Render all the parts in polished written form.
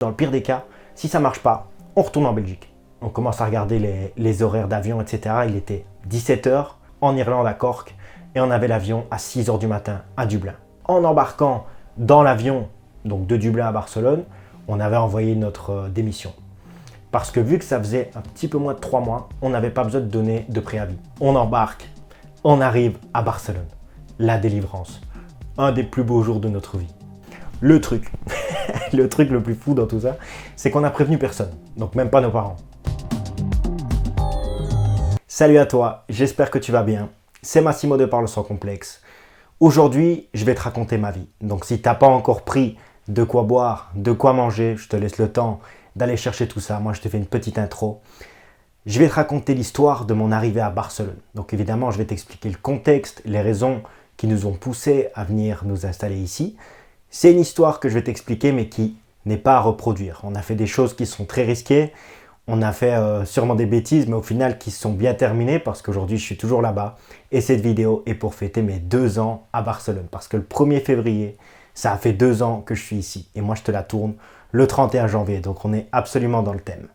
Dans le pire des cas, si ça ne marche pas, on retourne en Belgique. On commence à regarder les horaires d'avion, etc. Il était 17 h en Irlande à Cork et on avait l'avion à 6 h du matin à Dublin. En embarquant dans l'avion donc de Dublin à Barcelone, on avait envoyé notre démission. Parce que vu que ça faisait un petit peu moins de 3 mois, on n'avait pas besoin de donner de préavis. On embarque, on arrive à Barcelone. La délivrance. Un des plus beaux jours de notre vie. Le truc, le truc le plus fou dans tout ça, c'est qu'on n'a prévenu personne, donc même pas nos parents. Salut à toi, j'espère que tu vas bien. C'est Massimo de Parle sans complexe. Aujourd'hui, je vais te raconter ma vie. Donc si tu n'as pas encore pris de quoi boire, de quoi manger, je te laisse le temps d'aller chercher tout ça. Moi, je te fais une petite intro. Je vais te raconter l'histoire de mon arrivée à Barcelone. Donc évidemment, je vais t'expliquer le contexte, les raisons qui nous ont poussés à venir nous installer ici. C'est une histoire que je vais t'expliquer, mais qui n'est pas à reproduire. On a fait des choses qui sont très risquées. On a fait sûrement des bêtises, mais au final qui sont bien terminées parce qu'aujourd'hui, je suis toujours là-bas. Et cette vidéo est pour fêter mes 2 ans à Barcelone. Parce que le 1er février, ça a fait 2 ans que je suis ici. Et moi, je te la tourne le 31 janvier. Donc, on est absolument dans le thème.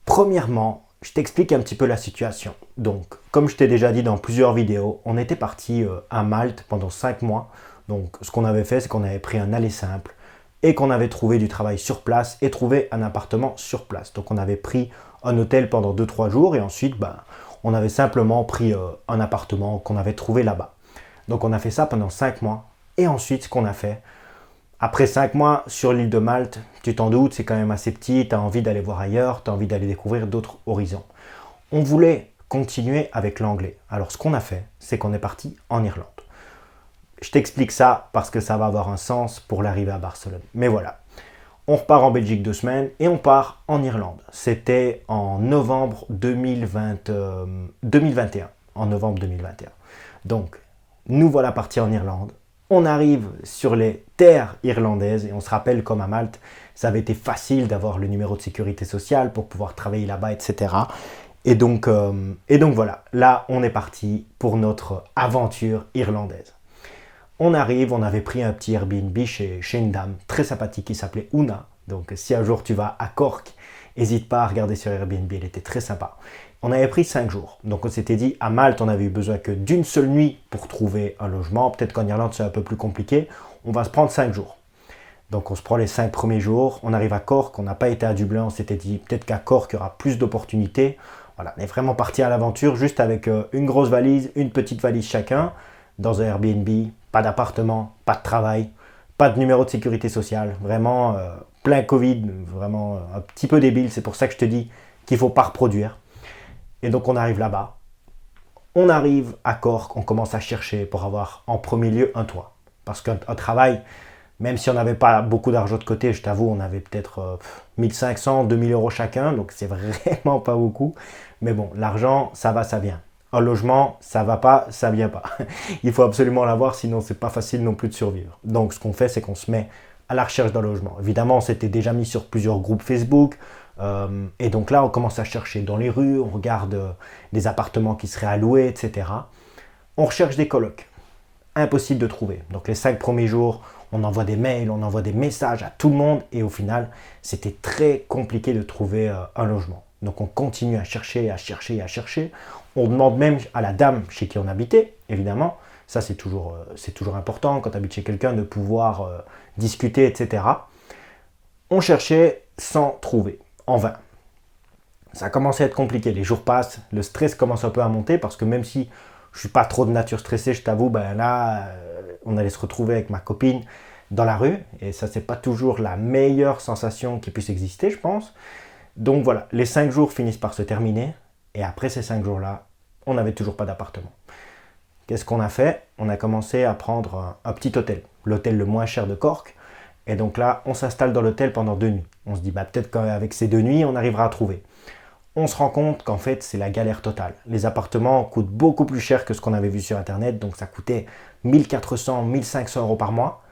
Premièrement, je t'explique un petit peu la situation. Donc, comme je t'ai déjà dit dans plusieurs vidéos, on était parti à Malte pendant 5 mois. Donc, ce qu'on avait fait, c'est qu'on avait pris un aller simple et qu'on avait trouvé du travail sur place et trouvé un appartement sur place. Donc, on avait pris un hôtel pendant 2-3 jours et ensuite, on avait simplement pris un appartement qu'on avait trouvé là-bas. Donc, on a fait ça pendant 5 mois. Et ensuite, ce qu'on a fait, après 5 mois sur l'île de Malte, tu t'en doutes, c'est quand même assez petit, tu as envie d'aller voir ailleurs, tu as envie d'aller découvrir d'autres horizons. On voulait continuer avec l'anglais. Alors, ce qu'on a fait, c'est qu'on est parti en Irlande. Je t'explique ça parce que ça va avoir un sens pour l'arrivée à Barcelone. Mais voilà, on repart en Belgique 2 semaines et on part en Irlande. C'était en novembre 2021. En novembre 2021. Donc, nous voilà partis en Irlande. On arrive sur les terres irlandaises et on se rappelle comme à Malte, ça avait été facile d'avoir le numéro de sécurité sociale pour pouvoir travailler là-bas, etc. Et donc voilà, là on est parti pour notre aventure irlandaise. On arrive, on avait pris un petit Airbnb chez une dame très sympathique qui s'appelait Una. Donc si un jour tu vas à Cork, n'hésite pas à regarder sur Airbnb, elle était très sympa. On avait pris 5 jours. Donc on s'était dit, à Malte, on avait eu besoin que d'une seule nuit pour trouver un logement. Peut-être qu'en Irlande, c'est un peu plus compliqué. On va se prendre 5 jours. Donc on se prend les 5 premiers jours. On arrive à Cork, on n'a pas été à Dublin. On s'était dit, peut-être qu'à Cork, il y aura plus d'opportunités. Voilà, on est vraiment parti à l'aventure, juste avec une grosse valise, une petite valise chacun, dans un Airbnb. Pas d'appartement, pas de travail, pas de numéro de sécurité sociale. Vraiment plein Covid, vraiment un petit peu débile. C'est pour ça que je te dis qu'il ne faut pas reproduire. Et donc on arrive là-bas. On arrive à Cork, on commence à chercher pour avoir en premier lieu un toit. Parce qu'un travail, même si on n'avait pas beaucoup d'argent de côté, je t'avoue, on avait peut-être 1500, 2000 euros chacun. Donc c'est vraiment pas beaucoup. Mais bon, l'argent, ça va, ça vient. Un logement, ça va pas, ça vient pas. Il faut absolument l'avoir, sinon c'est pas facile non plus de survivre. Donc ce qu'on fait, c'est qu'on se met à la recherche d'un logement. Évidemment, on s'était déjà mis sur plusieurs groupes Facebook. Et donc là, on commence à chercher dans les rues, on regarde des appartements qui seraient à louer, etc. On recherche des colocs. Impossible de trouver. Donc les 5 premiers jours, on envoie des mails, on envoie des messages à tout le monde. Et au final, c'était très compliqué de trouver un logement. Donc on continue à chercher, à chercher, à chercher. On demande même à la dame chez qui on habitait, évidemment. Ça, c'est toujours important quand tu habites chez quelqu'un de pouvoir discuter, etc. On cherchait sans trouver, en vain. Ça a commencé à être compliqué. Les jours passent, le stress commence un peu à monter parce que même si je ne suis pas trop de nature stressée, je t'avoue, on allait se retrouver avec ma copine dans la rue. Et ça, c'est pas toujours la meilleure sensation qui puisse exister, je pense. Donc voilà, les 5 jours finissent par se terminer. Et après ces 5 jours-là, on n'avait toujours pas d'appartement. Qu'est-ce qu'on a fait? On a commencé à prendre un petit hôtel, l'hôtel le moins cher de Cork. Et donc là, on s'installe dans l'hôtel pendant 2 nuits. On se dit, peut-être qu'avec ces 2 nuits, on arrivera à trouver. On se rend compte qu'en fait, c'est la galère totale. Les appartements coûtent beaucoup plus cher que ce qu'on avait vu sur Internet. Donc ça coûtait 1400, 1500 euros par mois.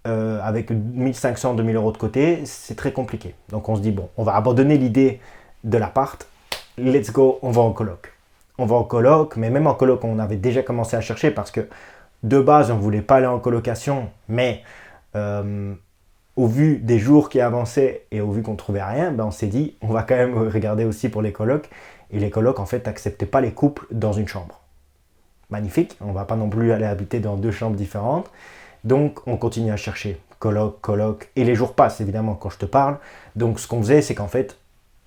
Avec 1500, 2000 euros de côté, c'est très compliqué. Donc on se dit, bon, on va abandonner l'idée de l'appart. Let's go, on va en coloc. On va en coloc, mais même en coloc, on avait déjà commencé à chercher parce que de base, on ne voulait pas aller en colocation, mais au vu des jours qui avançaient et au vu qu'on ne trouvait rien, ben on s'est dit, on va quand même regarder aussi pour les colocs. Et les colocs, en fait, n'acceptaient pas les couples dans une chambre. Magnifique, on ne va pas non plus aller habiter dans 2 chambres différentes. Donc, on continue à chercher coloc, coloc. Et les jours passent, évidemment, quand je te parle. Donc, ce qu'on faisait, c'est qu'en fait,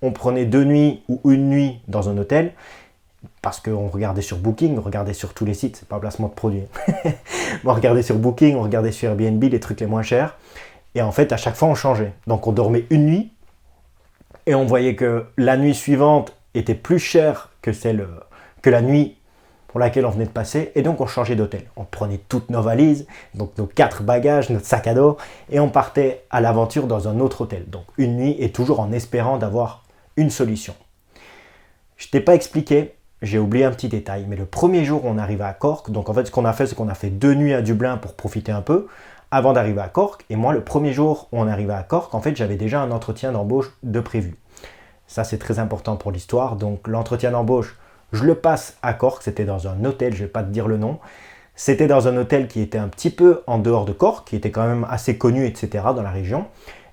on prenait 2 nuits ou 1 nuit dans un hôtel. Parce qu'on regardait sur Booking, on regardait sur tous les sites, c'est pas un placement de produit. On regardait sur Booking, on regardait sur Airbnb, les trucs les moins chers. Et en fait, à chaque fois, on changeait. Donc, on dormait 1 nuit. Et on voyait que la nuit suivante était plus chère que la nuit pour laquelle on venait de passer. Et donc, on changeait d'hôtel. On prenait toutes nos valises, donc nos 4 bagages, notre sac à dos. Et on partait à l'aventure dans un autre hôtel. Donc, 1 nuit et toujours en espérant d'avoir une solution. Je ne t'ai pas expliqué. J'ai oublié un petit détail, mais le premier jour où on arrivait à Cork, donc en fait ce qu'on a fait, c'est qu'on a fait 2 nuits à Dublin pour profiter un peu, avant d'arriver à Cork. Et moi, le premier jour où on arrivait à Cork, en fait, j'avais déjà un entretien d'embauche de prévu. Ça, c'est très important pour l'histoire. Donc l'entretien d'embauche, je le passe à Cork, c'était dans un hôtel, je ne vais pas te dire le nom. C'était dans un hôtel qui était un petit peu en dehors de Cork, qui était quand même assez connu, etc. dans la région.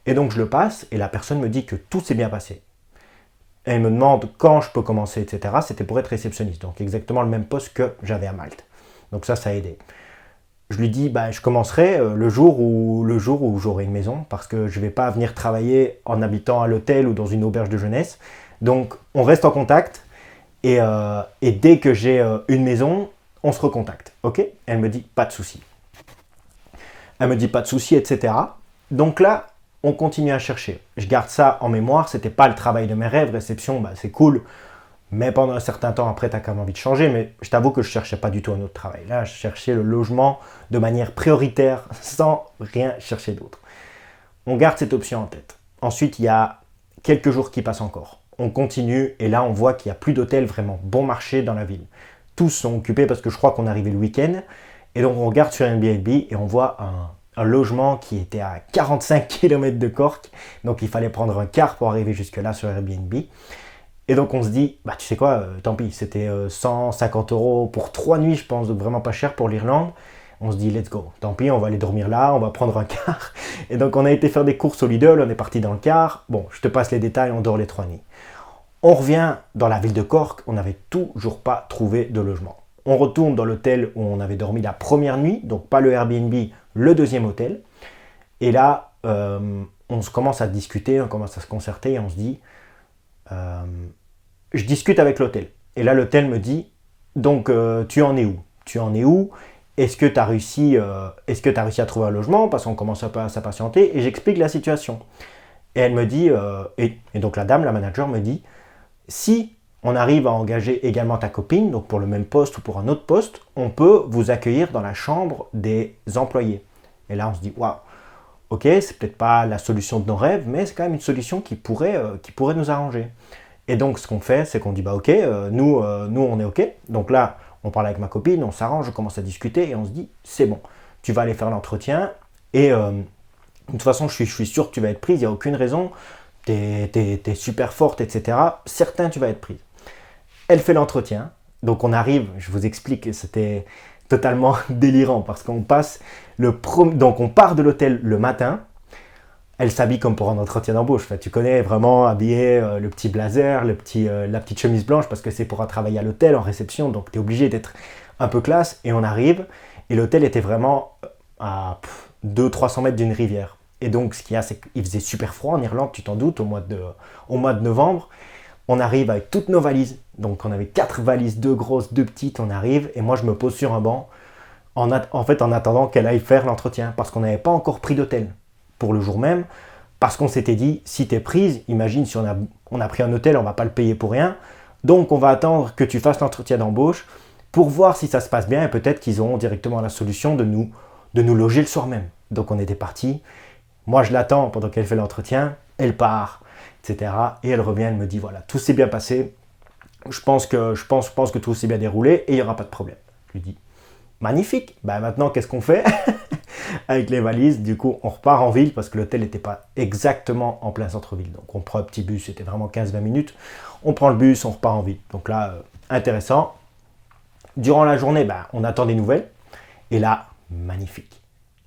Et donc je le passe, et la personne me dit que tout s'est bien passé. Elle me demande quand je peux commencer, etc. C'était pour être réceptionniste, donc exactement le même poste que j'avais à Malte. Donc ça a aidé. Je lui dis, je commencerai le jour où j'aurai une maison, parce que je ne vais pas venir travailler en habitant à l'hôtel ou dans une auberge de jeunesse. Donc on reste en contact, et dès que j'ai une maison, on se recontacte. Ok ? Elle me dit, pas de souci. Elle me dit, pas de souci, etc. Donc là, on continue à chercher. Je garde ça en mémoire, c'était pas le travail de mes rêves, réception, c'est cool, mais pendant un certain temps après, tu as quand même envie de changer, mais je t'avoue que je cherchais pas du tout un autre travail. Là, je cherchais le logement de manière prioritaire, sans rien chercher d'autre. On garde cette option en tête. Ensuite, il y a quelques jours qui passent encore. On continue, et là, on voit qu'il n'y a plus d'hôtels vraiment bon marché dans la ville. Tous sont occupés parce que je crois qu'on est arrivé le week-end, et donc on regarde sur Airbnb, et on voit un logement qui était à 45 km de Cork, donc il fallait prendre un car pour arriver jusque-là sur Airbnb. Et donc on se dit, tu sais quoi, tant pis, c'était 150 € pour 3 nuits, je pense, donc vraiment pas cher pour l'Irlande. On se dit, let's go, tant pis, on va aller dormir là, on va prendre un car. Et donc on a été faire des courses au Lidl, on est parti dans le car. Bon, je te passe les détails, on dort les 3 nuits. On revient dans la ville de Cork, on n'avait toujours pas trouvé de logement. On retourne dans l'hôtel où on avait dormi la première nuit, donc pas le Airbnb, le deuxième hôtel. Et là, on se commence à discuter, on commence à se concerter et on se dit, je discute avec l'hôtel. Et là, l'hôtel me dit, donc tu en es où ? Tu en es où ? Est-ce que tu as réussi à trouver un logement ? Parce qu'on commence un peu à s'impatienter et j'explique la situation. Et elle me dit, et donc la dame, la manager me dit, si on arrive à engager également ta copine, donc pour le même poste ou pour un autre poste, on peut vous accueillir dans la chambre des employés. Et là, on se dit, waouh, ok, c'est peut-être pas la solution de nos rêves, mais c'est quand même une solution qui pourrait nous arranger. Et donc, ce qu'on fait, c'est qu'on dit, ok, nous, on est ok. Donc là, on parle avec ma copine, on s'arrange, on commence à discuter et on se dit, c'est bon, tu vas aller faire l'entretien et de toute façon, je suis sûr que tu vas être prise, il n'y a aucune raison, t'es super forte, etc. Certain, tu vas être prise. Elle fait l'entretien, donc on arrive, je vous explique, c'était totalement délirant parce qu'on passe donc on part de l'hôtel le matin, elle s'habille comme pour un entretien d'embauche, enfin, tu connais, vraiment habillée, le petit blazer, la petite chemise blanche parce que c'est pour un travail à l'hôtel en réception, donc tu es obligé d'être un peu classe et on arrive et l'hôtel était vraiment à 200-300 mètres d'une rivière. Et donc ce qu'il y a, c'est qu'il faisait super froid en Irlande, tu t'en doutes, au mois de novembre. On arrive avec toutes nos valises. Donc on avait 4 valises, 2 grosses, 2 petites, on arrive et moi je me pose sur un banc en attendant qu'elle aille faire l'entretien parce qu'on n'avait pas encore pris d'hôtel pour le jour même parce qu'on s'était dit si t'es prise, imagine si on a pris un hôtel, on va pas le payer pour rien. Donc on va attendre que tu fasses l'entretien d'embauche pour voir si ça se passe bien et peut-être qu'ils auront directement la solution de nous loger le soir même. Donc on était partis. Moi je l'attends pendant qu'elle fait l'entretien, elle part, etc. Et elle revient, elle me dit voilà, tout s'est bien passé. Je pense que tout s'est bien déroulé et il n'y aura pas de problème. Je lui dis, magnifique, maintenant qu'est-ce qu'on fait avec les valises? Du coup, on repart en ville parce que l'hôtel n'était pas exactement en plein centre-ville. Donc on prend un petit bus, c'était vraiment 15-20 minutes. On prend le bus, on repart en ville. Donc là, intéressant. Durant la journée, on attend des nouvelles. Et là, magnifique.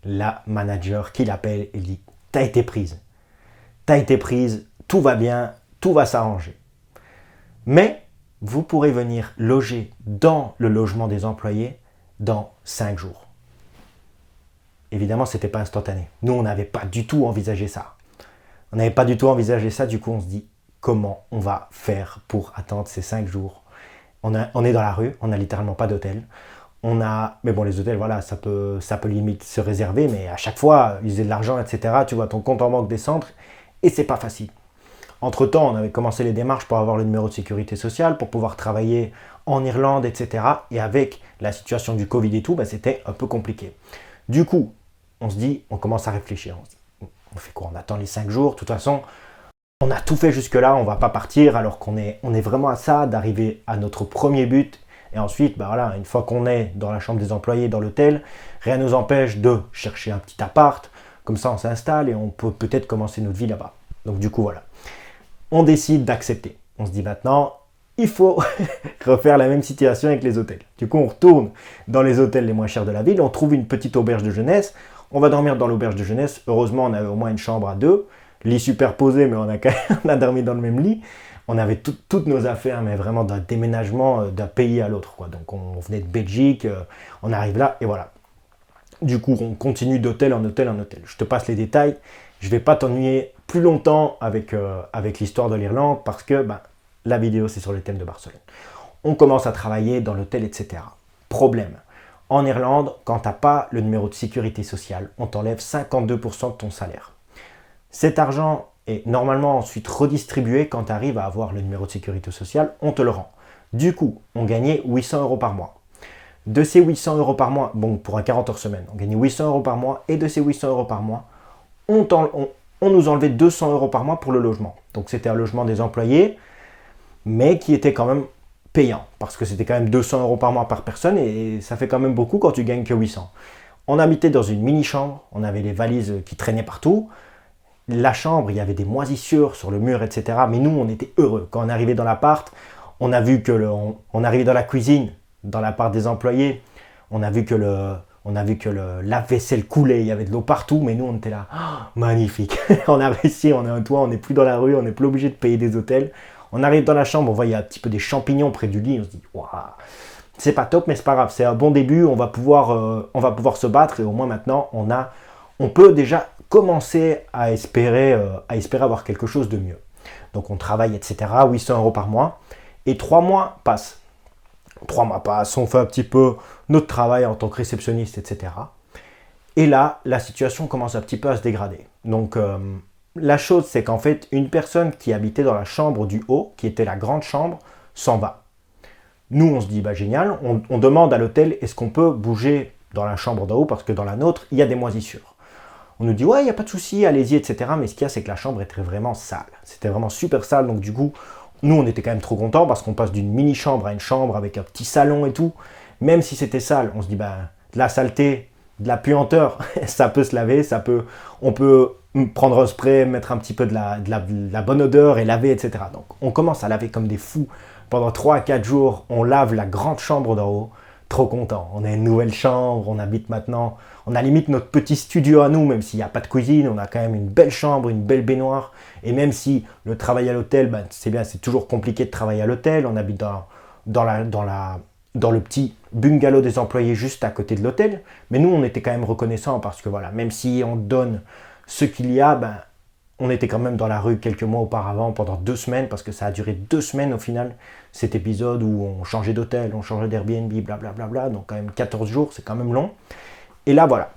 La manager qui l'appelle et dit, tu as été prise. Tu as été prise, tout va bien, tout va s'arranger. Mais vous pourrez venir loger dans le logement des employés dans 5 jours. Évidemment, ce n'était pas instantané. Nous, on n'avait pas du tout envisagé ça. On n'avait pas du tout envisagé ça, du coup, on se dit comment on va faire pour attendre ces 5 jours. On est dans la rue, on n'a littéralement pas d'hôtel. Mais bon, les hôtels, voilà, ça peut limite se réserver, mais à chaque fois, user de l'argent, etc., tu vois ton compte en banque descendre, et c'est pas facile. Entre-temps, on avait commencé les démarches pour avoir le numéro de sécurité sociale, pour pouvoir travailler en Irlande, etc. Et avec la situation du Covid et tout, c'était un peu compliqué. Du coup, on se dit, on commence à réfléchir. On se dit, on fait quoi? On attend les 5 jours. De toute façon, on a tout fait jusque-là, on ne va pas partir alors qu'on est vraiment à ça, d'arriver à notre premier but. Et ensuite, voilà, une fois qu'on est dans la chambre des employés, dans l'hôtel, rien ne nous empêche de chercher un petit appart. Comme ça, on s'installe et on peut peut-être commencer notre vie là-bas. Donc du coup, voilà. On décide d'accepter. On se dit maintenant, il faut refaire la même situation avec les hôtels. Du coup, on retourne dans les hôtels les moins chers de la ville, on trouve une petite auberge de jeunesse, on va dormir dans l'auberge de jeunesse. Heureusement, on avait au moins une chambre à 2, lit superposé, mais on a dormi dans le même lit. On avait toutes nos affaires, mais vraiment d'un déménagement d'un pays à l'autre, quoi. Donc, on venait de Belgique, on arrive là, et voilà. Du coup, on continue d'hôtel en hôtel en hôtel. Je te passe les détails. Je ne vais pas t'ennuyer plus longtemps avec l'histoire de l'Irlande parce que la vidéo, c'est sur le thème de Barcelone. On commence à travailler dans l'hôtel, etc. Problème. En Irlande, quand tu n'as pas le numéro de sécurité sociale, on t'enlève 52% de ton salaire. Cet argent est normalement ensuite redistribué quand tu arrives à avoir le numéro de sécurité sociale, on te le rend. Du coup, on gagnait 800 € par mois. De ces 800 € par mois, bon, pour un 40 heures semaine, on gagnait 800 € par mois, et de ces 800 € par mois, on nous enlevait 200 € par mois pour le logement. Donc c'était un logement des employés, mais qui était quand même payant, parce que c'était quand même 200 € par mois par personne, et ça fait quand même beaucoup quand tu gagnes que 800. On habitait dans une mini-chambre, on avait les valises qui traînaient partout. La chambre, il y avait des moisissures sur le mur, etc. Mais nous, on était heureux. Quand on arrivait dans l'appart, on a vu que on arrivait dans la cuisine, dans la part des employés, on a vu que le lave-vaisselle coulait, il y avait de l'eau partout, mais nous on était là, oh, magnifique, on a réussi, on a un toit, on n'est plus dans la rue, on n'est plus obligé de payer des hôtels. On arrive dans la chambre, on voit il y a un petit peu des champignons près du lit, on se dit, waouh, c'est pas top, mais c'est pas grave, c'est un bon début, on va pouvoir se battre, et au moins maintenant on peut déjà commencer à espérer avoir quelque chose de mieux. Donc on travaille, etc., 800 € par mois, et 3 mois passent. 3 mois passent, on fait un petit peu notre travail en tant que réceptionniste, etc. Et là, la situation commence un petit peu à se dégrader. Donc, la chose, c'est qu'en fait, une personne qui habitait dans la chambre du haut, qui était la grande chambre, s'en va. Nous, on se dit, génial, on demande à l'hôtel, est-ce qu'on peut bouger dans la chambre d'en haut, parce que dans la nôtre, il y a des moisissures. On nous dit, ouais, il n'y a pas de souci, allez-y, etc. Mais ce qu'il y a, c'est que la chambre était vraiment sale. C'était vraiment super sale, donc du coup, nous, on était quand même trop contents parce qu'on passe d'une mini-chambre à une chambre avec un petit salon et tout. Même si c'était sale, on se dit, de la saleté, de la puanteur, ça peut se laver, on peut prendre un spray, mettre un petit peu de la bonne odeur et laver, etc. Donc, on commence à laver comme des fous. Pendant 3 à 4 jours, on lave la grande chambre d'en haut. Trop content. On a une nouvelle chambre, on habite maintenant. On a limite notre petit studio à nous, même s'il n'y a pas de cuisine. On a quand même une belle chambre, une belle baignoire. Et même si le travail à l'hôtel, c'est bien, c'est toujours compliqué de travailler à l'hôtel. On habite dans le petit bungalow des employés juste à côté de l'hôtel. Mais nous, on était quand même reconnaissants parce que voilà, même si on donne ce qu'il y a, on était quand même dans la rue quelques mois auparavant, pendant 2 semaines, parce que ça a duré 2 semaines au final, cet épisode où on changeait d'hôtel, on changeait d'Airbnb, blablabla, donc quand même 14 jours, c'est quand même long. Et là, voilà,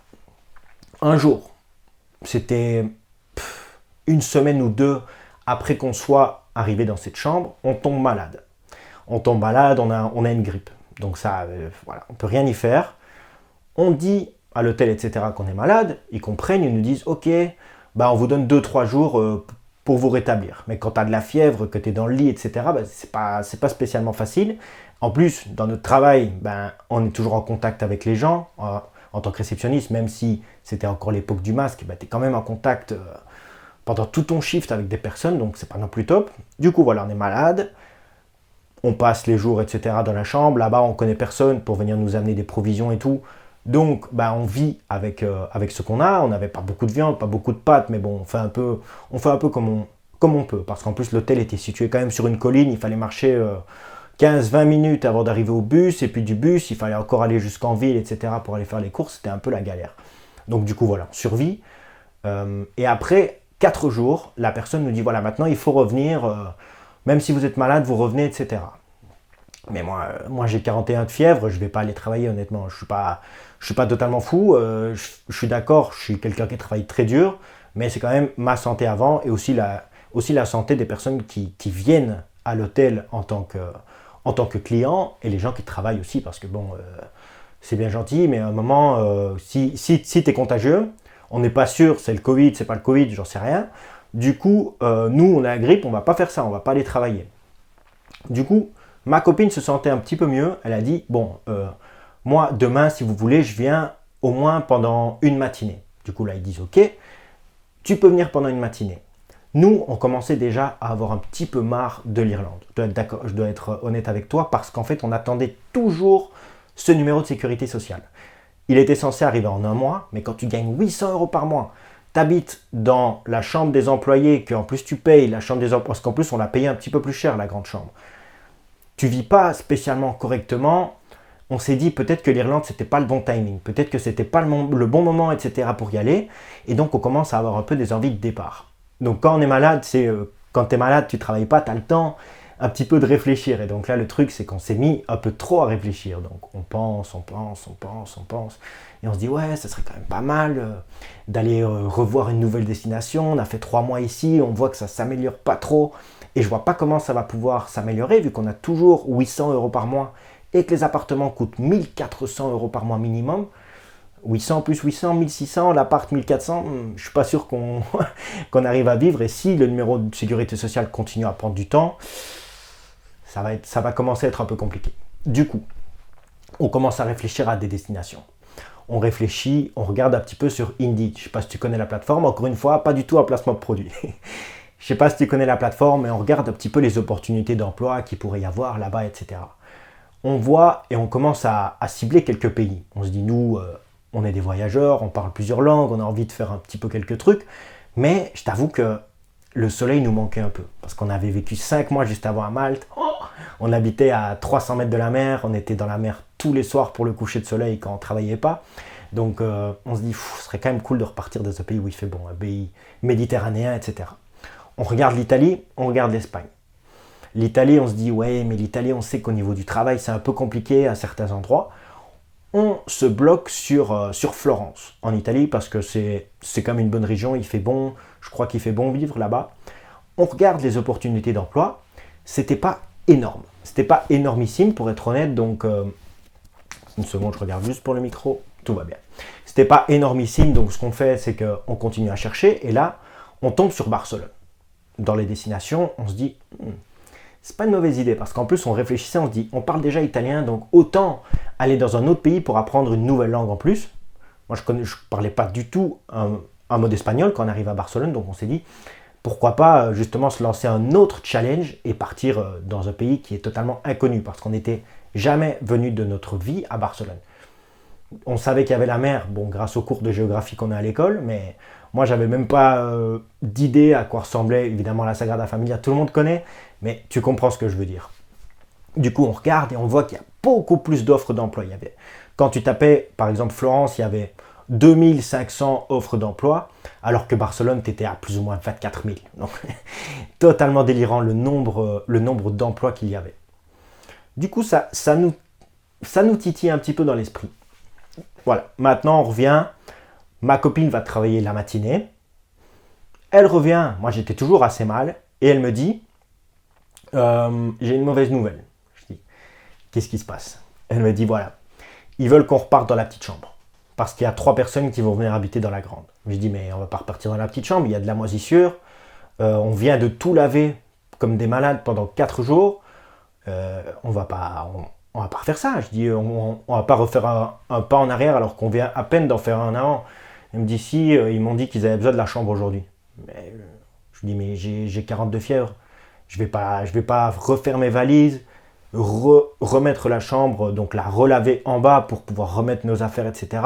un jour, c'était 1 semaine ou 2 après qu'on soit arrivé dans cette chambre, on tombe malade. On tombe malade, on a une grippe. Donc ça, voilà, on ne peut rien y faire. On dit à l'hôtel, etc., qu'on est malade, ils comprennent, ils nous disent, ok, on vous donne 2-3 jours pour vous rétablir. Mais quand tu as de la fièvre, que tu es dans le lit, etc., c'est pas spécialement facile. En plus, dans notre travail, on est toujours en contact avec les gens. En tant que réceptionniste, même si c'était encore l'époque du masque, tu es quand même en contact pendant tout ton shift avec des personnes, donc c'est pas non plus top. Du coup, voilà, on est malade. On passe les jours, etc., dans la chambre. Là-bas, on connaît personne pour venir nous amener des provisions et tout. Donc, bah, on vit avec ce qu'on a. On n'avait pas beaucoup de viande, pas beaucoup de pâtes, mais bon, on fait un peu comme on peut. Parce qu'en plus, l'hôtel était situé quand même sur une colline. Il fallait marcher 15-20 minutes avant d'arriver au bus. Et puis du bus, il fallait encore aller jusqu'en ville, etc. pour aller faire les courses. C'était un peu la galère. Donc, du coup, voilà, on survit. Et après 4 jours, la personne nous dit, voilà, maintenant, il faut revenir. Même si vous êtes malade, vous revenez, etc. Mais moi j'ai 41 de fièvre, je ne vais pas aller travailler honnêtement. Je suis pas totalement fou. Je suis d'accord, je suis quelqu'un qui travaille très dur, mais c'est quand même ma santé avant et aussi la santé des personnes qui viennent à l'hôtel en tant que clients et les gens qui travaillent aussi parce que bon, c'est bien gentil, mais à un moment, si tu es contagieux, on n'est pas sûr, c'est le Covid, c'est pas le Covid, j'en sais rien. Du coup, nous on a la grippe, on va pas faire ça, on va pas aller travailler. Du coup, ma copine se sentait un petit peu mieux. Elle a dit, bon, moi, demain, si vous voulez, je viens au moins pendant une matinée. Du coup, là, ils disent, ok, tu peux venir pendant une matinée. Nous, on commençait déjà à avoir un petit peu marre de l'Irlande. Je dois être honnête avec toi parce qu'en fait, on attendait toujours ce numéro de sécurité sociale. Il était censé arriver en un mois, mais quand tu gagnes 800 euros par mois, tu habites dans la chambre des employés, qu'en plus tu payes la chambre des employés, parce qu'en plus on l'a payé un petit peu plus cher, la grande chambre. Tu vis pas spécialement correctement, on s'est dit peut-être que l'Irlande c'était pas le bon timing, peut-être que c'était pas le bon moment, etc. pour y aller, et donc on commence à avoir un peu des envies de départ. Donc quand on est malade, quand tu es malade, tu travailles pas, tu as le temps un petit peu de réfléchir, et donc là le truc c'est qu'on s'est mis un peu trop à réfléchir, donc on pense, et on se dit ouais, ça serait quand même pas mal d'aller revoir une nouvelle destination, on a fait 3 mois ici, on voit que ça s'améliore pas trop, et je vois pas comment ça va pouvoir s'améliorer vu qu'on a toujours 800 euros par mois et que les appartements coûtent 1400 euros par mois minimum. 800 plus 800, 1600, l'appart 1400, je suis pas sûr qu'on arrive à vivre. Et si le numéro de sécurité sociale continue à prendre du temps, ça va commencer à être un peu compliqué. Du coup, on commence à réfléchir à des destinations. On réfléchit, on regarde un petit peu sur Indeed. Je sais pas si tu connais la plateforme, encore une fois, pas du tout un placement de produit. Je sais pas si tu connais la plateforme, mais on regarde un petit peu les opportunités d'emploi qu'il pourrait y avoir là-bas, etc. On voit et on commence à cibler quelques pays. On se dit, nous, on est des voyageurs, on parle plusieurs langues, on a envie de faire un petit peu quelques trucs, mais je t'avoue que le soleil nous manquait un peu, parce qu'on avait vécu 5 mois juste avant à Malte, on habitait à 300 mètres de la mer, on était dans la mer tous les soirs pour le coucher de soleil quand on ne travaillait pas, donc on se dit, ce serait quand même cool de repartir dans un pays où il fait bon, un pays méditerranéen, etc. On regarde l'Italie, on regarde l'Espagne. L'Italie, on se dit, ouais, mais l'Italie, on sait qu'au niveau du travail, c'est un peu compliqué à certains endroits. On se bloque sur Florence, en Italie, parce que c'est quand même une bonne région, il fait bon, je crois qu'il fait bon vivre là-bas. On regarde les opportunités d'emploi, c'était pas énorme. C'était pas énormissime, pour être honnête, donc une seconde, je regarde juste pour le micro, tout va bien. C'était pas énormissime, donc ce qu'on fait, c'est qu'on continue à chercher, et là, on tombe sur Barcelone. Dans les destinations, on se dit, c'est pas une mauvaise idée, parce qu'en plus, on réfléchissait, on se dit, on parle déjà italien, donc autant aller dans un autre pays pour apprendre une nouvelle langue en plus. Moi, je parlais pas du tout un mot d'espagnol quand on arrive à Barcelone, donc on s'est dit, pourquoi pas justement se lancer un autre challenge et partir dans un pays qui est totalement inconnu, parce qu'on n'était jamais venu de notre vie à Barcelone. On savait qu'il y avait la mer, bon, grâce aux cours de géographie qu'on a à l'école, mais moi, j'avais même pas d'idée à quoi ressemblait évidemment la Sagrada Familia. Tout le monde connaît, mais tu comprends ce que je veux dire. Du coup, on regarde et on voit qu'il y a beaucoup plus d'offres d'emploi. Quand tu tapais, par exemple, Florence, il y avait 2500 offres d'emploi, alors que Barcelone, tu étais à plus ou moins 24 000. Donc, totalement délirant le nombre d'emplois qu'il y avait. Du coup, ça nous titille un petit peu dans l'esprit. Voilà, maintenant on revient. Ma copine va travailler la matinée. Elle revient, moi j'étais toujours assez mal, et elle me dit, j'ai une mauvaise nouvelle. Je dis, qu'est-ce qui se passe? Elle me dit, voilà, ils veulent qu'on reparte dans la petite chambre, parce qu'il y a 3 personnes qui vont venir habiter dans la grande. Je dis, mais on va pas repartir dans la petite chambre, il y a de la moisissure, on vient de tout laver comme des malades pendant 4 jours, on va pas refaire ça. Je dis, on va pas refaire un pas en arrière alors qu'on vient à peine d'en faire un avant. Elle me dit, si, ils m'ont dit qu'ils avaient besoin de la chambre aujourd'hui. Mais, je lui dis, mais j'ai 42 fièvre. Je vais pas refaire mes valises, remettre la chambre, donc la relaver en bas pour pouvoir remettre nos affaires, etc.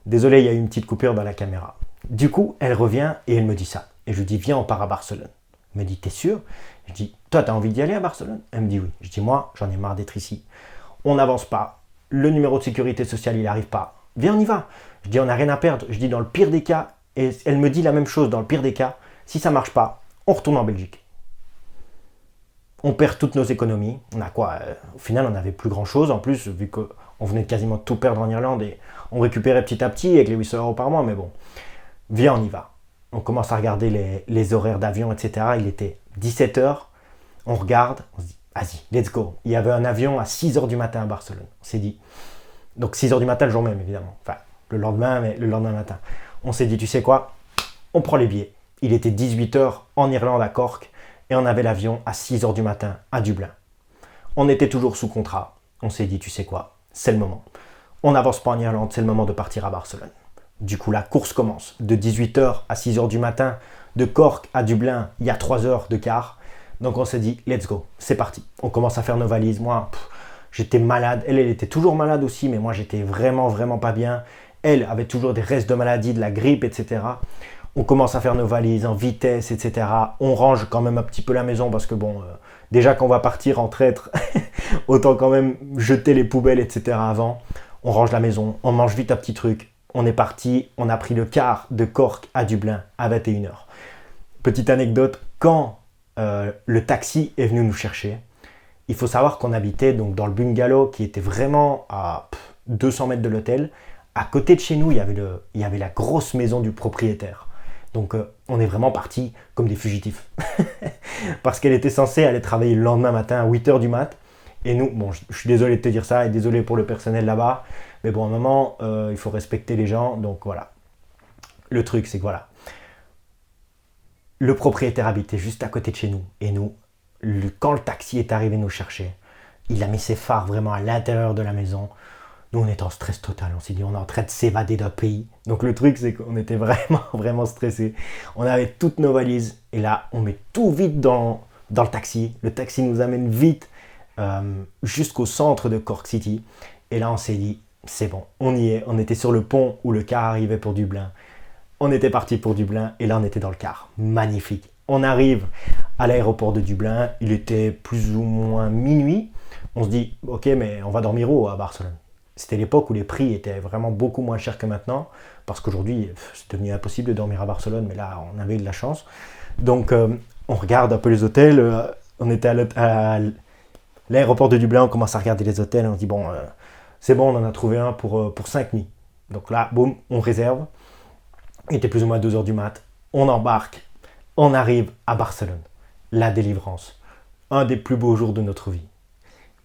Désolé, il y a eu une petite coupure dans la caméra. Du coup, elle revient et elle me dit ça. Et je lui dis, viens, on part à Barcelone. Elle me dit, t'es sûr? Je dis, toi, t'as envie d'y aller à Barcelone? Elle me dit oui. Je dis, moi, j'en ai marre d'être ici. On n'avance pas. Le numéro de sécurité sociale, il n'arrive pas. Viens, on y va. Je dis, on n'a rien à perdre. Je dis, dans le pire des cas, et elle me dit la même chose, dans le pire des cas, si ça ne marche pas, on retourne en Belgique. On perd toutes nos économies. On a quoi? Au final, on n'avait plus grand-chose. En plus, vu qu'on venait de quasiment tout perdre en Irlande et on récupérait petit à petit avec les 800 € par mois. Mais bon, viens, on y va. On commence à regarder les horaires d'avion, etc. Il était 17h. On regarde, on se dit, vas-y, let's go. Il y avait un avion à 6h du matin à Barcelone. On s'est dit, donc 6h du matin le jour même, évidemment. Enfin, le lendemain, mais le lendemain matin. On s'est dit, tu sais quoi? On prend les billets. Il était 18h en Irlande à Cork et on avait l'avion à 6h du matin à Dublin. On était toujours sous contrat. On s'est dit, tu sais quoi? C'est le moment. On n'avance pas en Irlande, c'est le moment de partir à Barcelone. Du coup, la course commence. De 18h à 6h du matin, de Cork à Dublin, il y a 3 heures de quart. Donc on s'est dit, let's go, c'est parti. On commence à faire nos valises. Moi, j'étais malade. Elle était toujours malade aussi, mais moi, j'étais vraiment, vraiment pas bien. Elle avait toujours des restes de maladie, de la grippe, etc. On commence à faire nos valises en vitesse, etc. On range quand même un petit peu la maison parce que bon, déjà qu'on va partir en traître, autant quand même jeter les poubelles, etc. avant. On range la maison, on mange vite un petit truc. On est parti, on a pris le car de Cork à Dublin à 21h. Petite anecdote, quand le taxi est venu nous chercher, il faut savoir qu'on habitait donc dans le bungalow qui était vraiment à 200 mètres de l'hôtel. À côté de chez nous, il y avait la grosse maison du propriétaire. Donc on est vraiment partis comme des fugitifs. Parce qu'elle était censée aller travailler le lendemain matin à 8h du mat'. Et nous, bon, je suis désolé de te dire ça et désolé pour le personnel là-bas. Mais bon, à un moment, il faut respecter les gens. Donc voilà. Le truc, c'est que voilà. Le propriétaire habitait juste à côté de chez nous. Et nous, quand le taxi est arrivé nous chercher, il a mis ses phares vraiment à l'intérieur de la maison. Nous, on était en stress total. On s'est dit, on est en train de s'évader d'un pays. Donc le truc, c'est qu'on était vraiment, vraiment stressés. On avait toutes nos valises. Et là, on met tout vite dans le taxi. Le taxi nous amène vite jusqu'au centre de Cork City. Et là, on s'est dit, c'est bon, on y est. On était sur le pont où le car arrivait pour Dublin. On était parti pour Dublin et là, on était dans le car. Magnifique. On arrive à l'aéroport de Dublin. Il était plus ou moins minuit. On se dit, ok, mais on va dormir où à Barcelone? C'était l'époque où les prix étaient vraiment beaucoup moins chers que maintenant. Parce qu'aujourd'hui, c'est devenu impossible de dormir à Barcelone. Mais là, on avait de la chance. Donc, on regarde un peu les hôtels. On était à l'aéroport de Dublin. On commence à regarder les hôtels. On se dit, bon, c'est bon, on en a trouvé un pour 5 nuits. Donc là, boum, on réserve. Il était plus ou moins 2h du mat'. On embarque. On arrive à Barcelone. La délivrance. Un des plus beaux jours de notre vie.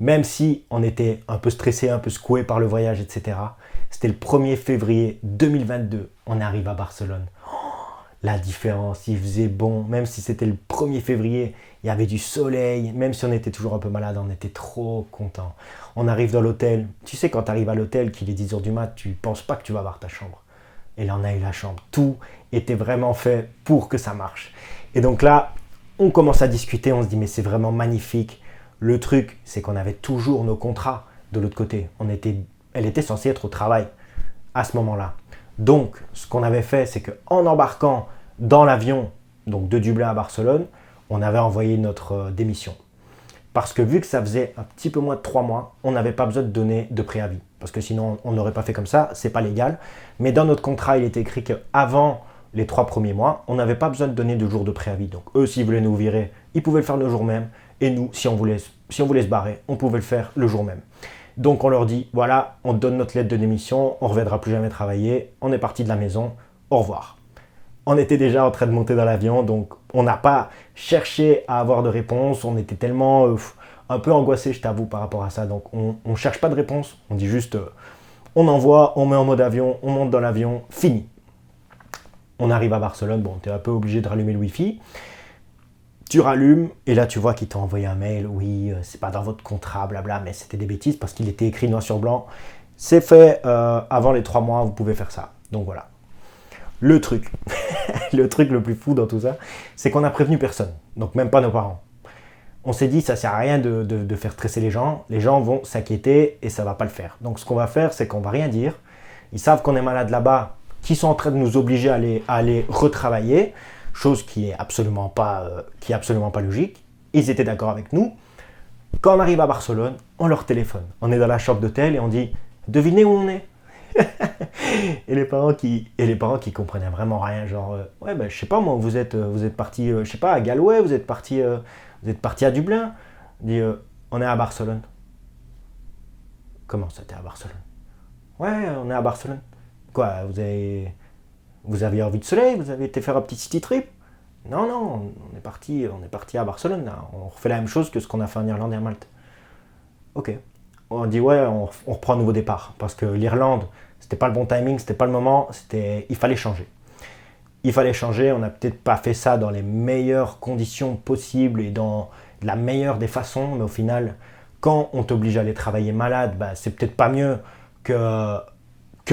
Même si on était un peu stressé, un peu secoué par le voyage, etc. C'était le 1er février 2022. On arrive à Barcelone. Oh, la différence, il faisait bon. Même si c'était le 1er février, il y avait du soleil. Même si on était toujours un peu malade, on était trop contents. On arrive dans l'hôtel. Tu sais, quand tu arrives à l'hôtel, qu'il est 10h du mat', tu ne penses pas que tu vas avoir ta chambre. Et là, on a eu la chambre. Tout était vraiment fait pour que ça marche. Et donc là, on commence à discuter. On se dit, mais c'est vraiment magnifique. Le truc, c'est qu'on avait toujours nos contrats de l'autre côté. Elle était censée être au travail à ce moment-là. Donc, ce qu'on avait fait, c'est qu'en embarquant dans l'avion donc de Dublin à Barcelone, on avait envoyé notre démission. Parce que vu que ça faisait un petit peu moins de 3 mois, on n'avait pas besoin de donner de préavis. Parce que sinon, on n'aurait pas fait comme ça, c'est pas légal. Mais dans notre contrat, il était écrit qu'avant les 3 premiers mois, on n'avait pas besoin de donner de jours de préavis. Donc eux, s'ils voulaient nous virer, ils pouvaient le faire le jour même. Et nous, si on voulait se barrer, on pouvait le faire le jour même. Donc on leur dit, voilà, on donne notre lettre de démission, on ne reviendra plus jamais travailler, on est parti de la maison, au revoir. On était déjà en train de monter dans l'avion, donc on n'a pas cherché à avoir de réponse. On était tellement un peu angoissé, je t'avoue, par rapport à ça. Donc on ne cherche pas de réponse, on dit juste, on envoie, on met en mode avion, on monte dans l'avion, fini. On arrive à Barcelone, bon, tu es un peu obligé de rallumer le Wi-Fi. Tu rallumes, et là tu vois qu'ils t'ont envoyé un mail, oui, c'est pas dans votre contrat, blabla, mais c'était des bêtises parce qu'il était écrit noir sur blanc. C'est fait avant les 3 mois, vous pouvez faire ça. Donc voilà. Le truc, le truc le plus fou dans tout ça, c'est qu'on n'a prévenu personne, donc même pas nos parents. On s'est dit, ça sert à rien de faire stresser les gens vont s'inquiéter et ça va pas le faire. Donc ce qu'on va faire, c'est qu'on va rien dire. Ils savent qu'on est malade là-bas, qu'ils sont en train de nous obliger à aller retravailler, chose qui est absolument pas logique. Ils étaient d'accord avec nous. Quand on arrive à Barcelone, on leur téléphone. On est dans la chambre d'hôtel et on dit, devinez où on est. et les parents qui comprenaient vraiment rien, genre ouais ben je sais pas moi, vous êtes parti je sais pas à Galway, vous êtes parti à Dublin. On dit on est à Barcelone. Comment ça, t'es à Barcelone? Ouais, on est à Barcelone. Quoi, vous avez envie de soleil, vous avez été faire un petit city trip? Non, on est parti à Barcelone là. On refait la même chose que ce qu'on a fait en Irlande et à Malte. Ok. On dit ouais, on reprend un nouveau départ parce que l'Irlande, c'était pas le bon timing, c'était pas le moment, il fallait changer. On n'a peut-être pas fait ça dans les meilleures conditions possibles et dans la meilleure des façons, mais au final, quand on t'oblige à aller travailler malade, bah, c'est peut-être pas mieux que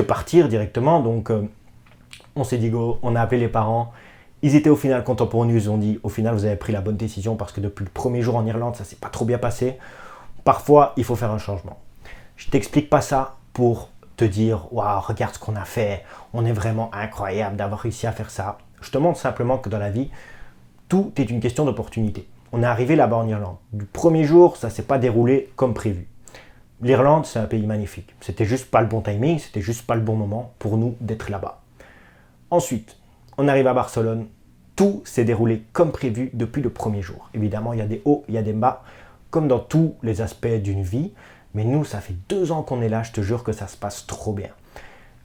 partir directement. Donc on s'est dit go, on a appelé les parents. Ils étaient au final contents pour nous, ils ont dit au final vous avez pris la bonne décision parce que depuis le premier jour en Irlande, ça s'est pas trop bien passé. Parfois, il faut faire un changement. Je t'explique pas ça pour te dire waouh, regarde ce qu'on a fait, on est vraiment incroyable d'avoir réussi à faire ça. Je te montre simplement que dans la vie, tout est une question d'opportunité. On est arrivé là-bas en Irlande. Du premier jour, ça ne s'est pas déroulé comme prévu. L'Irlande, c'est un pays magnifique. C'était juste pas le bon timing, c'était juste pas le bon moment pour nous d'être là-bas. Ensuite, on arrive à Barcelone. Tout s'est déroulé comme prévu depuis le premier jour. Évidemment, il y a des hauts, il y a des bas, comme dans tous les aspects d'une vie. Mais nous, ça fait 2 ans qu'on est là, je te jure que ça se passe trop bien.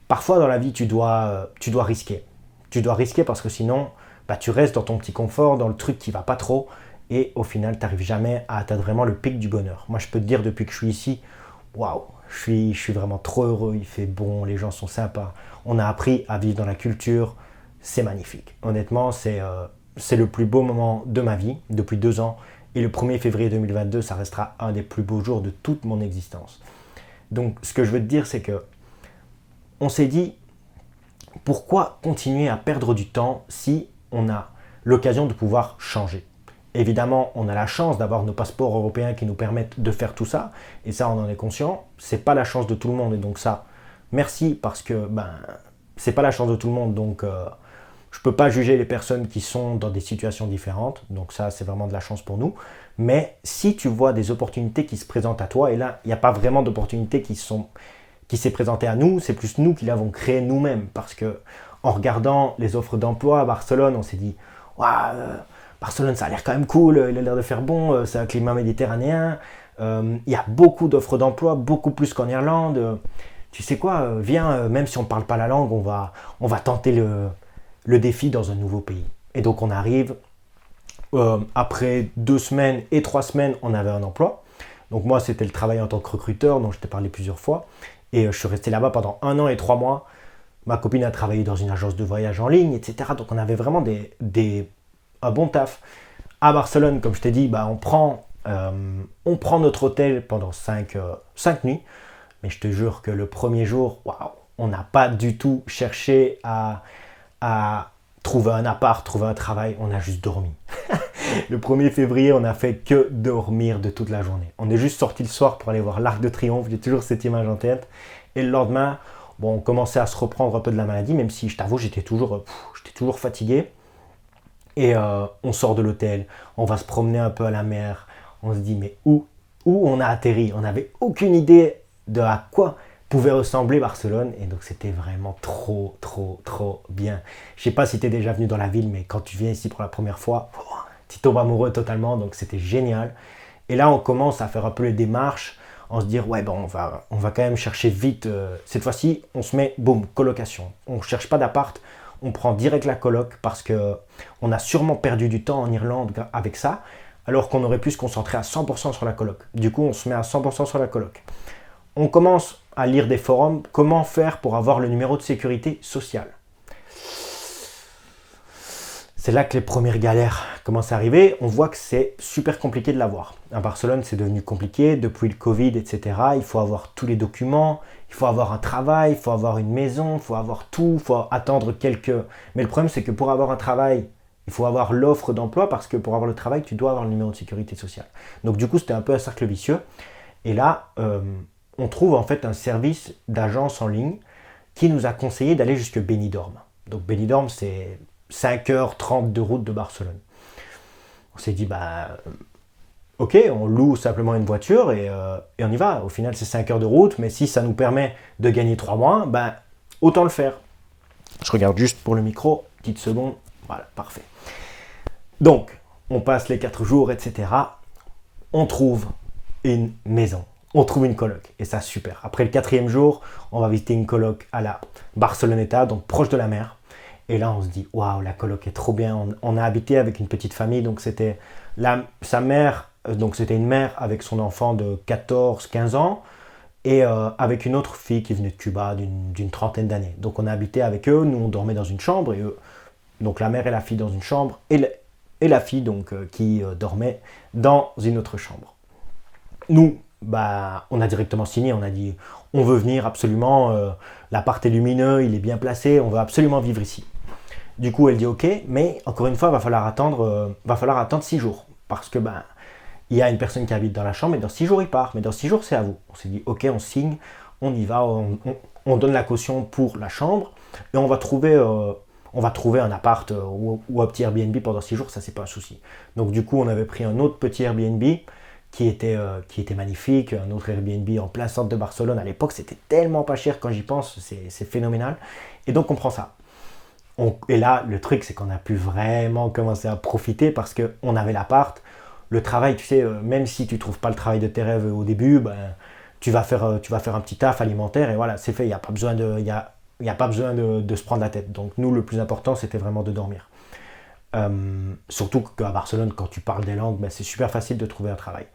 Parfois dans la vie, tu dois risquer. Tu dois risquer parce que sinon, bah, tu restes dans ton petit confort, dans le truc qui va pas trop. Et au final, tu n'arrives jamais à atteindre vraiment le pic du bonheur. Moi, je peux te dire, depuis que je suis ici, waouh, je suis vraiment trop heureux. Il fait bon, les gens sont sympas. On a appris à vivre dans la culture. C'est magnifique. Honnêtement, c'est le plus beau moment de ma vie depuis 2 ans. Et le 1er février 2022, ça restera un des plus beaux jours de toute mon existence. Donc, ce que je veux te dire, c'est que on s'est dit, pourquoi continuer à perdre du temps si on a l'occasion de pouvoir changer? Évidemment, on a la chance d'avoir nos passeports européens qui nous permettent de faire tout ça. Et ça, on en est conscient. C'est pas la chance de tout le monde. Et donc ça, merci parce que c'est pas la chance de tout le monde. Donc, je ne peux pas juger les personnes qui sont dans des situations différentes, donc ça c'est vraiment de la chance pour nous. Mais si tu vois des opportunités qui se présentent à toi, et là il n'y a pas vraiment d'opportunités qui s'est présentée à nous, c'est plus nous qui l'avons créé nous-mêmes. Parce que en regardant les offres d'emploi à Barcelone, on s'est dit waouh, Barcelone ça a l'air quand même cool, il a l'air de faire bon, c'est un climat méditerranéen, il y a beaucoup d'offres d'emploi, beaucoup plus qu'en Irlande. Tu sais quoi, viens, même si on ne parle pas la langue, on va tenter le défi dans un nouveau pays. Et donc on arrive, après 2 semaines et 3 semaines, on avait un emploi. Donc moi, c'était le travail en tant que recruteur, dont je t'ai parlé plusieurs fois. Et je suis resté là-bas pendant 1 an et 3 mois. Ma copine a travaillé dans une agence de voyage en ligne, etc. Donc on avait vraiment un bon taf. À Barcelone, comme je t'ai dit, on prend notre hôtel pendant 5 nuits. Mais je te jure que le premier jour, waouh, on n'a pas du tout cherché à trouver un appart, trouver un travail, on a juste dormi. Le 1er février, on n'a fait que dormir de toute la journée. On est juste sorti le soir pour aller voir l'Arc de Triomphe, j'ai toujours cette image en tête. Et le lendemain, on commençait à se reprendre un peu de la maladie, même si je t'avoue, j'étais toujours fatigué. Et on sort de l'hôtel, on va se promener un peu à la mer. On se dit, mais où on a atterri? On n'avait aucune idée de à quoi pouvait ressembler Barcelone, et donc c'était vraiment trop bien. Je sais pas si tu es déjà venu dans la ville, mais quand tu viens ici pour la première fois, tu tombes amoureux totalement, donc c'était génial. Et là on commence à faire un peu les démarches, on se dit ouais on va quand même chercher vite, cette fois-ci on se met boum, colocation. On cherche pas d'appart, on prend direct la coloc parce que on a sûrement perdu du temps en Irlande avec ça, alors qu'on aurait pu se concentrer à 100% sur la coloc. Du coup on se met à 100% sur la coloc. On commence à lire des forums, comment faire pour avoir le numéro de sécurité sociale. C'est là que les premières galères commencent à arriver. On voit que c'est super compliqué de l'avoir. À Barcelone, c'est devenu compliqué depuis le Covid, etc. Il faut avoir tous les documents, il faut avoir un travail, il faut avoir une maison, il faut avoir tout, il faut attendre quelques... Mais le problème, c'est que pour avoir un travail Il faut avoir l'offre d'emploi parce que pour avoir le travail, tu dois avoir le numéro de sécurité sociale. Donc du coup, c'était un peu un cercle vicieux. Et là, on trouve en fait un service d'agence en ligne qui nous a conseillé d'aller jusque Benidorm. Donc Benidorm, c'est 5h30 de route de Barcelone. On s'est dit, ok, on loue simplement une voiture et on y va. Au final, c'est 5 heures de route, mais si ça nous permet de gagner 3 mois, autant le faire. Je regarde juste pour le micro, petite seconde. Voilà, parfait. Donc, on passe les 4 jours, etc. On trouve une maison. On trouve une coloc. Et ça, super. Après le 4e jour, on va visiter une coloc à la Barceloneta, donc proche de la mer. Et là, on se dit, waouh, la coloc est trop bien. On a habité avec une petite famille, donc c'était sa mère, donc c'était une mère avec son enfant de 14-15 ans et avec une autre fille qui venait de Cuba d'une trentaine d'années. Donc on a habité avec eux, nous on dormait dans une chambre, et eux, donc la mère et la fille dans une chambre, et la fille donc qui dormait dans une autre chambre. Nous, on a directement signé, on a dit, on veut venir absolument, l'appart est lumineux, il est bien placé, on veut absolument vivre ici. Du coup, elle dit ok, mais encore une fois, va falloir attendre 6 jours. Parce que il y a une personne qui habite dans la chambre et dans 6 jours, il part. Mais dans 6 jours, c'est à vous. On s'est dit ok, on signe, on y va, on donne la caution pour la chambre et on va trouver un appart ou un petit Airbnb pendant 6 jours, ça c'est pas un souci. Donc du coup, on avait pris un autre petit Airbnb qui était magnifique, un autre Airbnb en plein centre de Barcelone. À l'époque, c'était tellement pas cher quand j'y pense, c'est phénoménal. Et donc on prend ça. Et là, le truc, c'est qu'on a pu vraiment commencer à profiter parce qu'on avait l'appart. Le travail, tu sais, même si tu ne trouves pas le travail de tes rêves au début, tu vas faire un petit taf alimentaire et voilà, c'est fait. Il n'y a pas besoin de se prendre la tête. Donc nous, le plus important, c'était vraiment de dormir. Surtout qu'à Barcelone, quand tu parles des langues, c'est super facile de trouver un travail.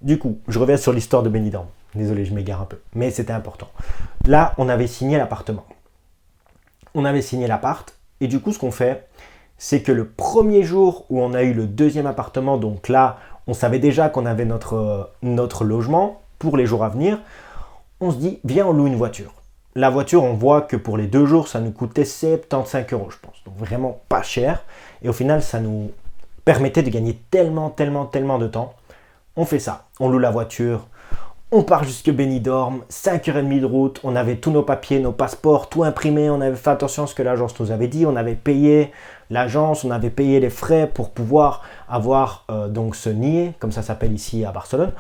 Du coup, je reviens sur l'histoire de Benidorm. Désolé, je m'égare un peu, mais c'était important. Là, on avait signé l'appartement. On avait signé l'appart. Et du coup, ce qu'on fait, c'est que le premier jour où on a eu le deuxième appartement, donc là, on savait déjà qu'on avait notre logement pour les jours à venir, on se dit, viens, on loue une voiture. La voiture, on voit que pour les 2 jours, ça nous coûtait 75 €, je pense. Donc vraiment pas cher. Et au final, ça nous permettait de gagner tellement de temps. On fait ça. On loue la voiture. On part jusque Benidorm, 5h30 de route, on avait tous nos papiers, nos passeports, tout imprimé, on avait fait attention à ce que l'agence nous avait dit, on avait payé l'agence, on avait payé les frais pour pouvoir avoir donc ce NIE, comme ça s'appelle ici à Barcelone,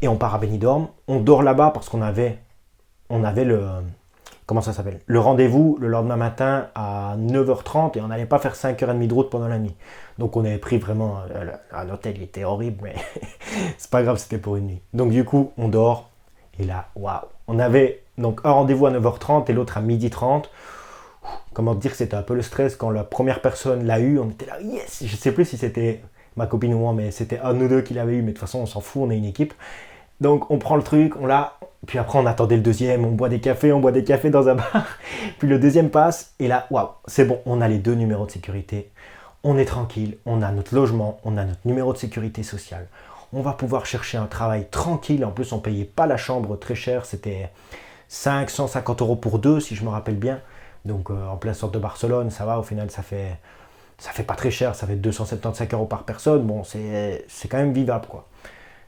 et on part à Benidorm, on dort là-bas parce qu'on avait le rendez-vous le lendemain matin à 9h30 et on n'allait pas faire 5h30 de route pendant la nuit. Donc on avait pris vraiment un hôtel, il était horrible, mais c'est pas grave, c'était pour une nuit. Donc du coup, on dort et là, waouh. On avait donc un rendez-vous à 9h30 et l'autre à 12h30. Comment dire que c'était un peu le stress quand la première personne l'a eu, on était là, yes. Je sais plus si c'était ma copine ou moi, mais c'était un de nous deux qui l'avait eu, mais de toute façon, on s'en fout, on est une équipe. Donc on prend le truc, on l'a, puis après on attendait le deuxième, on boit des cafés dans un bar, puis le deuxième passe, et là, waouh, c'est bon, on a les 2 numéros de sécurité, on est tranquille, on a notre logement, on a notre numéro de sécurité sociale, on va pouvoir chercher un travail tranquille, en plus on payait pas la chambre très cher, c'était 550 € pour 2 si je me rappelle bien, donc en plein centre de Barcelone, ça va, au final ça fait pas très cher, ça fait 275 € par personne, bon c'est quand même vivable quoi.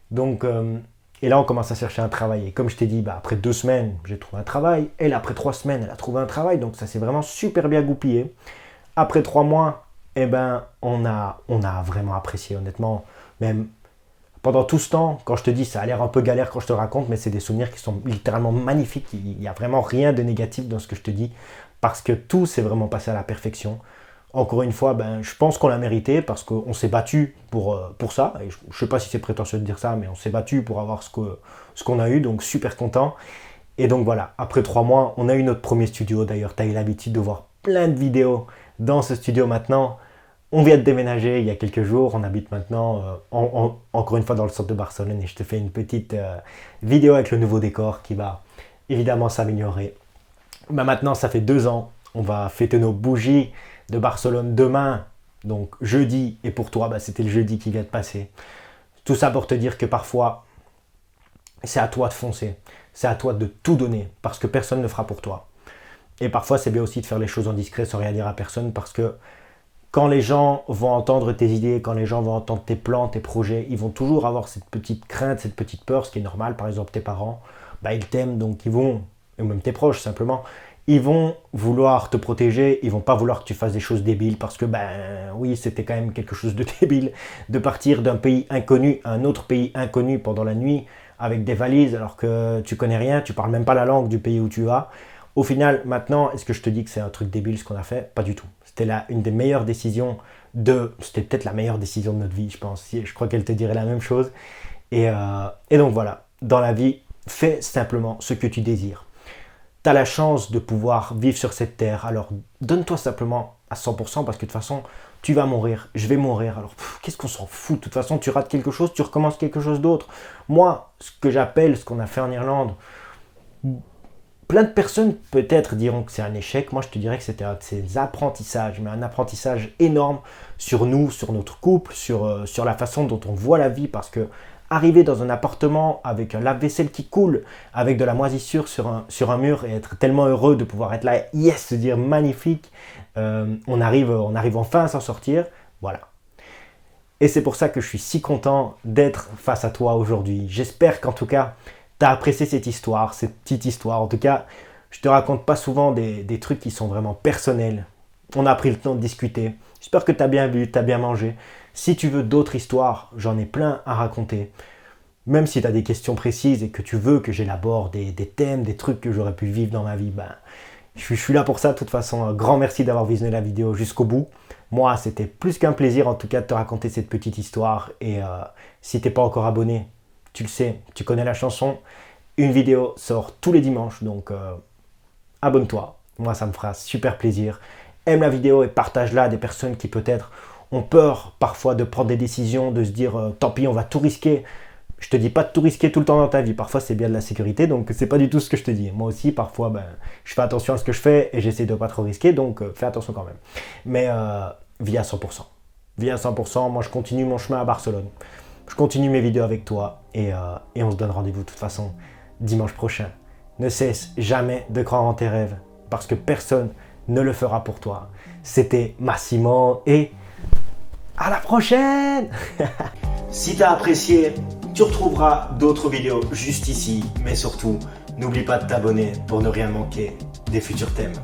Donc et là, on commence à chercher un travail. Et comme je t'ai dit, après 2 semaines, j'ai trouvé un travail. Elle, après 3 semaines, elle a trouvé un travail. Donc ça s'est vraiment super bien goupillé. Après 3 mois, on a vraiment apprécié, honnêtement. Même pendant tout ce temps, quand je te dis, ça a l'air un peu galère quand je te raconte, mais c'est des souvenirs qui sont littéralement magnifiques. Il n'y a vraiment rien de négatif dans ce que je te dis. Parce que tout s'est vraiment passé à la perfection. Encore une fois, je pense qu'on l'a mérité parce qu'on s'est battu pour ça. Et je ne sais pas si c'est prétentieux de dire ça, mais on s'est battu pour avoir ce qu'on a eu, donc super content. Et donc voilà, après 3 mois, on a eu notre premier studio. D'ailleurs, tu as eu l'habitude de voir plein de vidéos dans ce studio maintenant. On vient de déménager il y a quelques jours. On habite maintenant, encore une fois, dans le centre de Barcelone. Et je te fais une petite vidéo avec le nouveau décor qui va évidemment s'améliorer. Maintenant, ça fait 2 ans. On va fêter nos bougies de Barcelone demain, donc jeudi, et pour toi, c'était le jeudi qui vient de passer. Tout ça pour te dire que parfois, c'est à toi de foncer, c'est à toi de tout donner, parce que personne ne fera pour toi. Et parfois, c'est bien aussi de faire les choses en discret sans rien dire à personne, parce que Quand les gens vont entendre tes idées, quand les gens vont entendre tes plans, tes projets, ils vont toujours avoir cette petite crainte, cette petite peur, ce qui est normal. Par exemple, tes parents, bah, ils t'aiment, donc ils vont, et même tes proches simplement, ils vont vouloir te protéger, ils vont pas vouloir que tu fasses des choses débiles parce que, ben oui, c'était quand même quelque chose de débile de partir d'un pays inconnu à un autre pays inconnu pendant la nuit avec des valises alors que tu connais rien, tu parles même pas la langue du pays où tu vas. Au final, maintenant, est-ce que je te dis que c'est un truc débile ce qu'on a fait? Pas du tout. C'était une des meilleures décisions c'était peut-être la meilleure décision de notre vie, je pense. Je crois qu'elle te dirait la même chose. Et donc voilà, dans la vie, fais simplement ce que tu désires. Tu as la chance de pouvoir vivre sur cette terre, alors donne-toi simplement à 100% parce que de toute façon, tu vas mourir, je vais mourir. Alors qu'est-ce qu'on s'en fout? De toute façon, tu rates quelque chose, tu recommences quelque chose d'autre. Moi, ce que j'appelle, ce qu'on a fait en Irlande, plein de personnes peut-être diront que c'est un échec. Moi, je te dirais que c'était un de ces apprentissages, mais un apprentissage énorme sur nous, sur notre couple, sur la façon dont on voit la vie. Parce que arriver dans un appartement avec un lave-vaisselle qui coule, avec de la moisissure sur un mur et être tellement heureux de pouvoir être là, yes, se dire magnifique, on arrive enfin à s'en sortir. Voilà. Et c'est pour ça que je suis si content d'être face à toi aujourd'hui. J'espère qu'en tout cas, tu as apprécié cette histoire, cette petite histoire. En tout cas, je te raconte pas souvent des trucs qui sont vraiment personnels. On a pris le temps de discuter. J'espère que tu as bien bu, tu as bien mangé. Si tu veux d'autres histoires, j'en ai plein à raconter. Même si tu as des questions précises et que tu veux que j'élabore des thèmes, des trucs que j'aurais pu vivre dans ma vie, ben, je suis là pour ça. De toute façon, un grand merci d'avoir visionné la vidéo jusqu'au bout. Moi, c'était plus qu'un plaisir en tout cas de te raconter cette petite histoire. Et si tu n'es pas encore abonné, tu le sais, tu connais la chanson. Une vidéo sort tous les dimanches, donc abonne-toi. Moi, ça me fera super plaisir. Aime la vidéo et partage-la à des personnes qui peut-être ont peur parfois de prendre des décisions, de se dire tant pis, on va tout risquer. Je te dis pas de tout risquer tout le temps dans ta vie. Parfois, c'est bien de la sécurité, donc c'est pas du tout ce que je te dis. Moi aussi, parfois, ben, je fais attention à ce que je fais et j'essaie de pas trop risquer, donc fais attention quand même. Mais vis à 100%. Vis à 100%. Moi, je continue mon chemin à Barcelone. Je continue mes vidéos avec toi et on se donne rendez-vous de toute façon dimanche prochain. Ne cesse jamais de croire en tes rêves parce que personne ne le fera pour toi. C'était Massimo et à la prochaine. Si tu as apprécié, tu retrouveras d'autres vidéos juste ici. Mais surtout, n'oublie pas de t'abonner pour ne rien manquer des futurs thèmes.